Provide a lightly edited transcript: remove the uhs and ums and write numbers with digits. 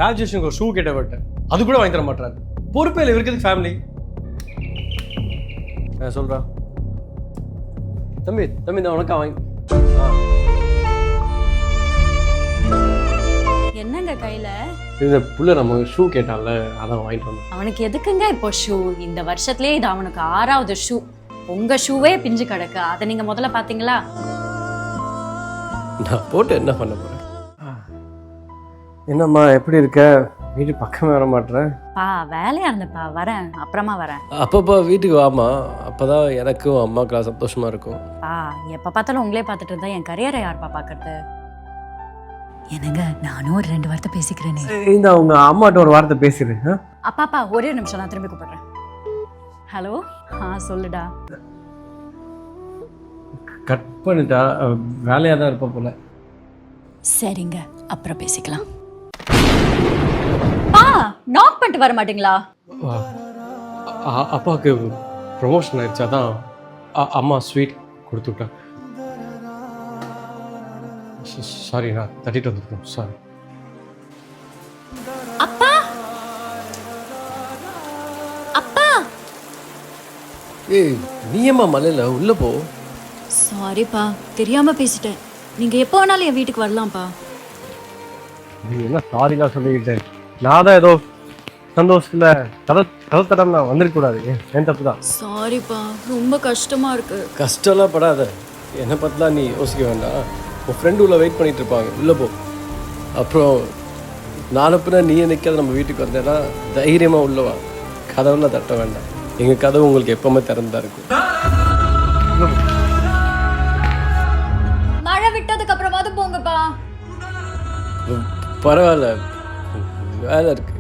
ராஜேஷனுக்கு ஒரு ஷூ கேட்ட விட்டேன், அது கூட வாங்கி தர மாட்டாரு. பொறுப்பையில் இருக்கிறது ஃபேமிலி. சொல்றா தம்பி இந்த உனக்கா வாங்கி. என்னங்க கையில? இந்த புள்ள நம்ம ஷூ கேட்டான்ல, அதான் வாங்கிட்டு வந்தோம். அவனுக்கு எதுக்குங்க இப்போ ஷூ? இந்த வருஷத்துலயே இது அவனுக்கு 6வது ஷூ. உங்க ஷூவே பிஞ்சு கிடக்கு. அதை நீங்க முதல்ல பாத்தீங்களா? நான் போட்டு என்ன பண்ண போறேன்? என்னம்மா எப்படி இருக்க? வீட்டு பக்கமே வர மாட்டேன். வேலையா இருந்தப்பா, வரேன், அப்புறமா வரேன். அப்பப்பா வீட்டுக்கு வாமா, அப்பதான் எனக்கும் அம்மாக்கெல்லாம் சந்தோஷமா இருக்கும். எப்ப பார்த்தாலும் உங்களே பார்த்துட்டு இருந்தா என் கரியரை யார்ப்பா பாக்குறது? என்னங்க, நானும் ஒரு 2 வார்த்தை பேசிக்கிறேனே. இந்த உங்க அம்மாட்ட ஒரு வார்த்தை பேசுறேன். அப்பாப்பா ஒரே நிமிஷம், நான் திரும்பி கூப்பிடுறேன். ஹலோ, சொல்லுடா. கட் பண்ணிட்டா, வேலையா தான் இருப்ப போல. சரிங்க, அப்புறம் பேசிக்கலாம். நாக் பண்ணிட்டு வர மாட்டீங்களா? அப்பாவுக்கு ப்ரொமோஷன் ஆயிடுச்சு, அதான் அம்மா ஸ்வீட் கொடுத்து விட்டா. சாரி, நான் தட்டிட்டு வந்துட்டோம். சாரி. அப்பா அப்பா ஏய், நீ ஏம்மா மலையில உள்ள போ. சாரிப்பா, தெரியாம பேசிட்டேன். நீங்க எப்போ வேணாலும் என் வீட்டுக்கு வரலாம்ப்பா. நீ என்ன சாரிலாம் சொல்லிக்கிட்டேன்? நான் தான் ஏதோ சந்தோஷத்துல கதை தடம் நான் வந்துருக்க கூடாது. என் தப்பு தான். சாரிப்பா, ரொம்ப கஷ்டமா இருக்கு. கஷ்டம்லாம் படாத, என்னை பற்றிலாம் நீ யோசிக்க வேண்டாம். உன் ஃப்ரெண்டு உள்ள வெயிட் பண்ணிட்டு இருப்பாங்க, உள்ளே போ. அப்புறம் நாளப்பின நீ நிற்காத நம்ம வீட்டுக்கு வந்தேன்னா தைரியமாக உள்ளவா, கதவுலாம் தட்ட வேண்டாம். எங்கள் கதவு உங்களுக்கு எப்பவுமே திறந்தா இருக்கும். மழை விட்டதுக்கு அப்புறமாவது போங்கப்பா. பரவாயில்ல, வேலை இருக்கு.